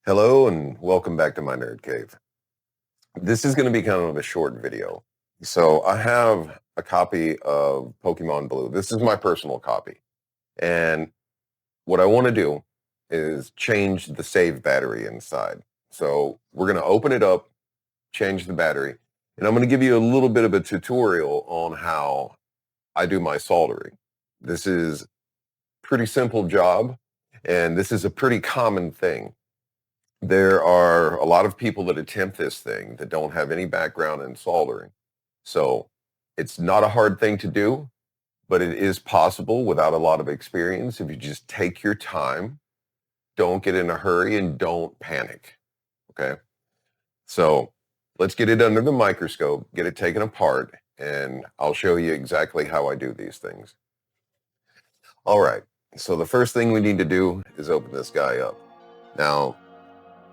Hello and welcome back to my Nerd Cave. This is going to be kind of a short video. So I have a copy of Pokemon Blue. This is my personal copy. And what I want to do is change the save battery inside. So we're going to open it up, change the battery, and I'm going to give you a little bit of a tutorial on how I do my soldering. This is a pretty simple job, and this is a pretty common thing. There are a lot of people that attempt this thing that don't have any background in soldering. So it's not a hard thing to do, but it is possible without a lot of experience if you just take your time, don't get in a hurry, and don't panic. Okay. So let's get it under the microscope, get it taken apart, and I'll show you exactly how I do these things. All right. So the first thing we need to do is open this guy up. Now,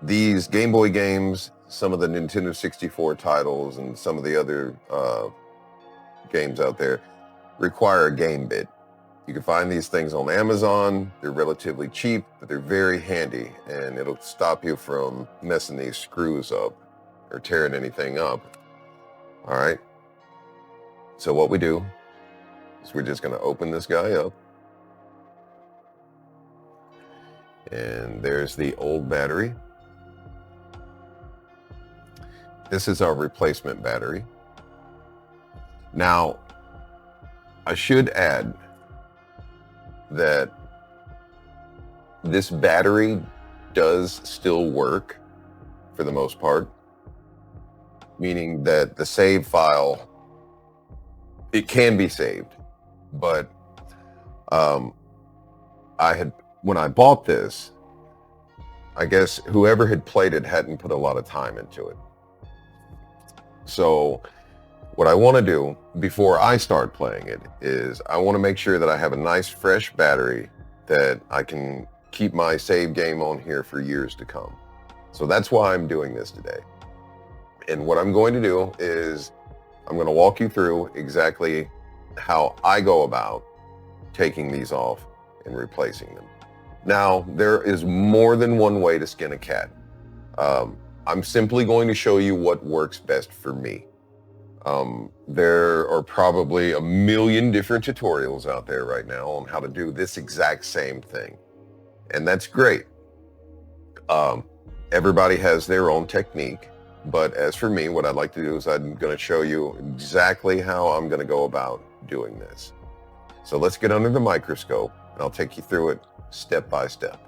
these Game Boy games, some of the Nintendo 64 titles, and some of the other games out there require a game bit. You can find these things on Amazon. They're relatively cheap, but they're very handy, and it'll stop you from messing these screws up or tearing anything up. All right. So what we do is we're just going to open this guy up. And there's the old battery. This is our replacement battery. Now, I should add that this battery does still work for the most part, meaning that the save file, it can be saved, but when I bought this, I guess whoever had played it hadn't put a lot of time into it. So what I want to do before I start playing it is I want to make sure that I have a nice fresh battery that I can keep my save game on here for years to come. So that's why I'm doing this today. And what I'm going to do is I'm going to walk you through exactly how I go about taking these off and replacing them. Now, there is more than one way to skin a cat. I'm simply going to show you what works best for me. There are probably a million different tutorials out there right now on how to do this exact same thing. And that's great. Everybody has their own technique. But as for me, what I'd like to do is I'm going to show you exactly how I'm going to go about doing this. So let's get under the microscope, and I'll take you through it step by step.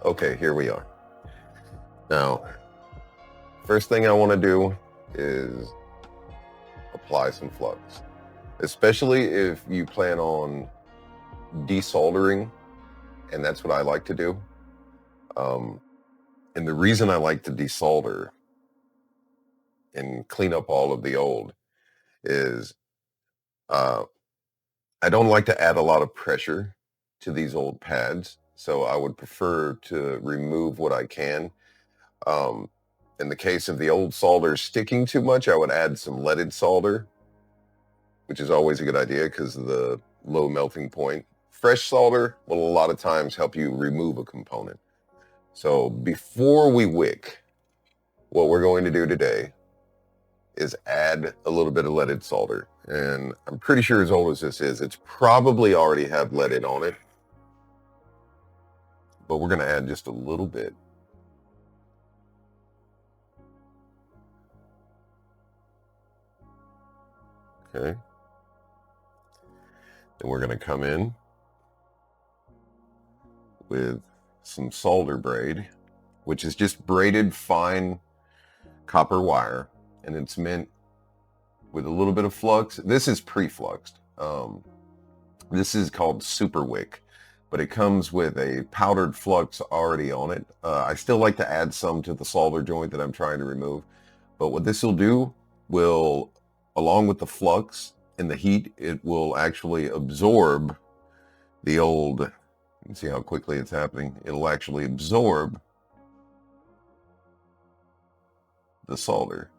Okay, here we are. Now, first thing I want to do is apply some flux, especially if you plan on desoldering, and that's what I like to do. And the reason I like to desolder and clean up all of the old is I don't like to add a lot of pressure to these old pads, so I would prefer to remove what I can. In the case of the old solder sticking too much, I would add some leaded solder, which is always a good idea because of the low melting point. Fresh solder will a lot of times help you remove a component. So before we wick, what we're going to do today is add a little bit of leaded solder. And I'm pretty sure as old as this is, it's probably already have leaded on it. But we're going to add just a little bit. Okay. Then we're going to come in with some solder braid, which is just braided fine copper wire, and it's meant with a little bit of flux. This is pre-fluxed. This is called Super Wick, but it comes with a powdered flux already on it. I still like to add some to the solder joint that I'm trying to remove, but what this will do will, along with the flux and the heat, it will actually absorb the old, you can see how quickly it's happening. It'll actually absorb the solder.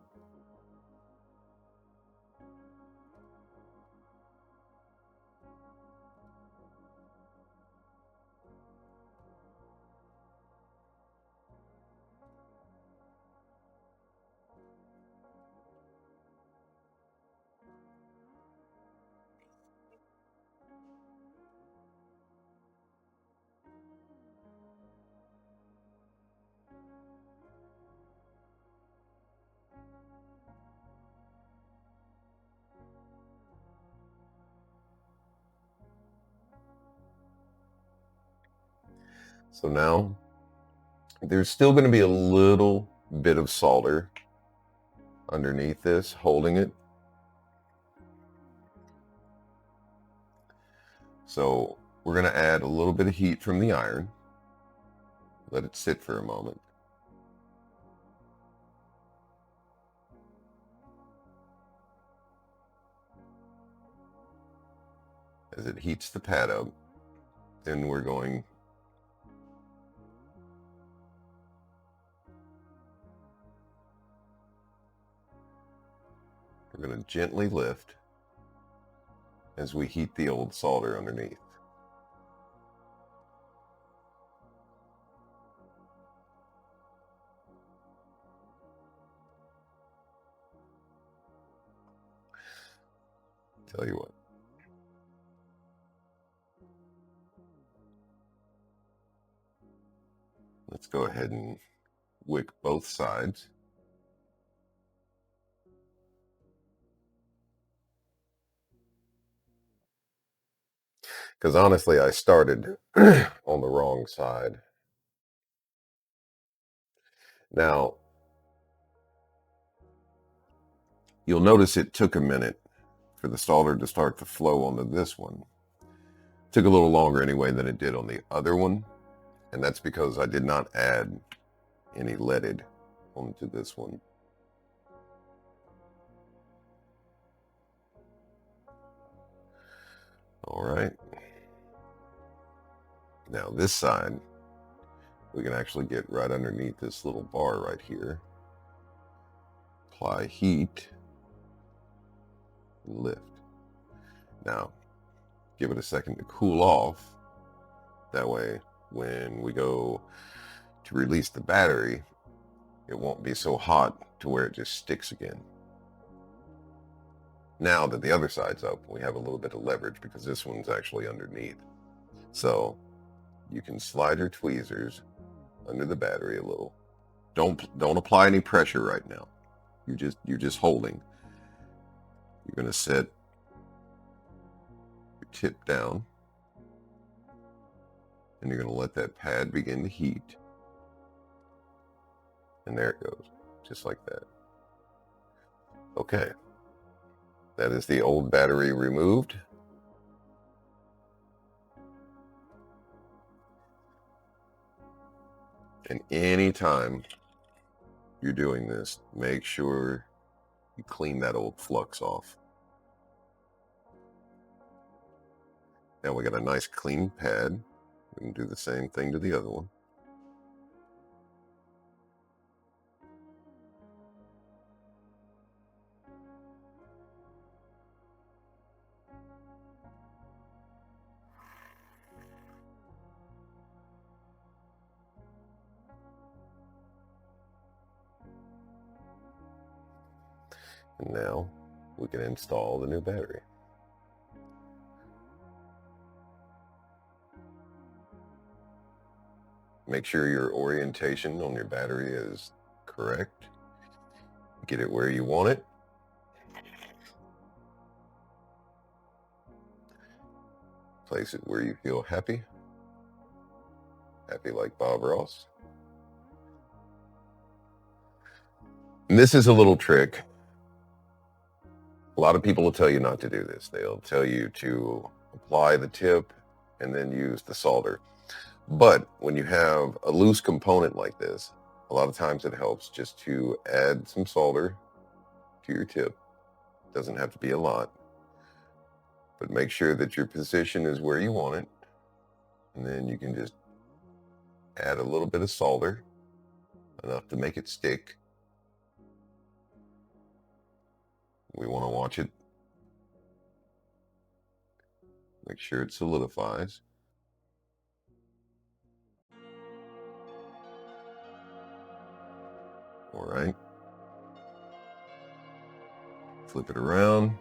So now there's still going to be a little bit of solder underneath this, holding it. So we're going to add a little bit of heat from the iron. Let it sit for a moment. As it heats the pad up, then we're going to gently lift as we heat the old solder underneath. Tell you what. Let's go ahead and wick both sides. Because honestly, I started on the wrong side. Now, you'll notice it took a minute for the solder to start to flow onto this one. It took a little longer anyway than it did on the other one. And that's because I did not add any leaded onto this one. All right. Now this side, we can actually get right underneath this little bar right here. Apply heat and lift. Now, give it a second to cool off. That way, when we go to release the battery, it won't be so hot to where it just sticks again. Now that the other side's up, we have a little bit of leverage because this one's actually underneath. So you can slide your tweezers under the battery a little. Don't apply any pressure right now. You're just holding. You're going to set your tip down, and you're going to let that pad begin to heat. And there it goes, just like that. Okay, that is the old battery removed. And anytime you're doing this, make sure you clean that old flux off. Now we got a nice clean pad. We can do the same thing to the other one. And now we can install the new battery. Make sure your orientation on your battery is correct. Get it where you want it. Place it where you feel happy. Happy like Bob Ross. And this is a little trick. A lot of people will tell you not to do this. They'll tell you to apply the tip and then use the solder. But when you have a loose component like this, a lot of times it helps just to add some solder to your tip. It doesn't have to be a lot, but make sure that your position is where you want it. And then you can just add a little bit of solder, enough to make it stick. We want to watch it. Make sure it solidifies. All right. Flip it around.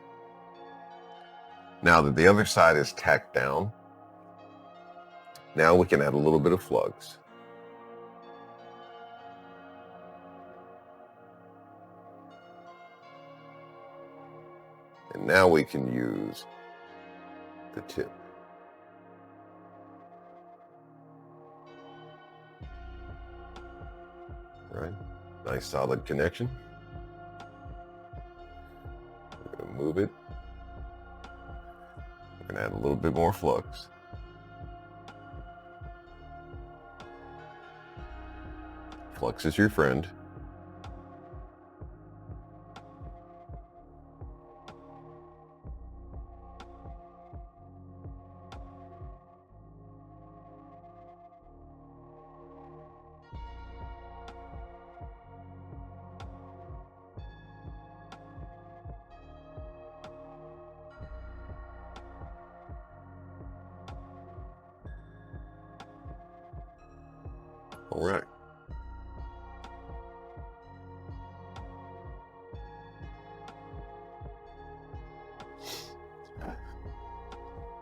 Now that the other side is tacked down, now we can add a little bit of flux. And now we can use the tip. right, nice solid connection. We're going to move it. We're going to add a little bit more flux. Flux is your friend. All right.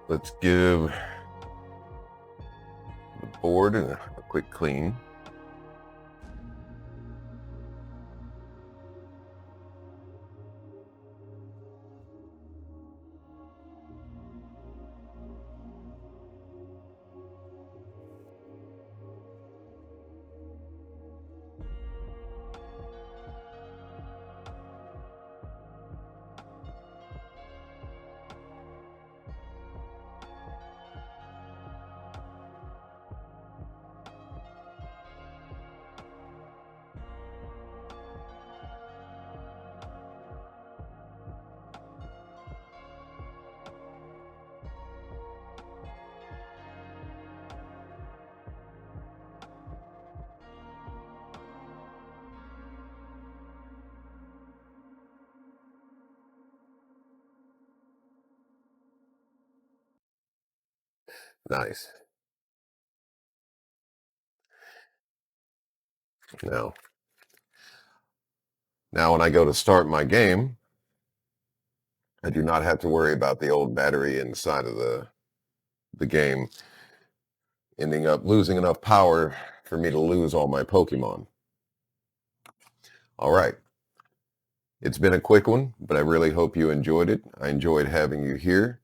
Let's give the board a quick clean. Nice. Now, when I go to start my game, I do not have to worry about the old battery inside of the game ending up losing enough power for me to lose all my Pokemon. All right. It's been a quick one, but I really hope you enjoyed it. I enjoyed having you here.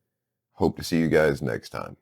Hope to see you guys next time.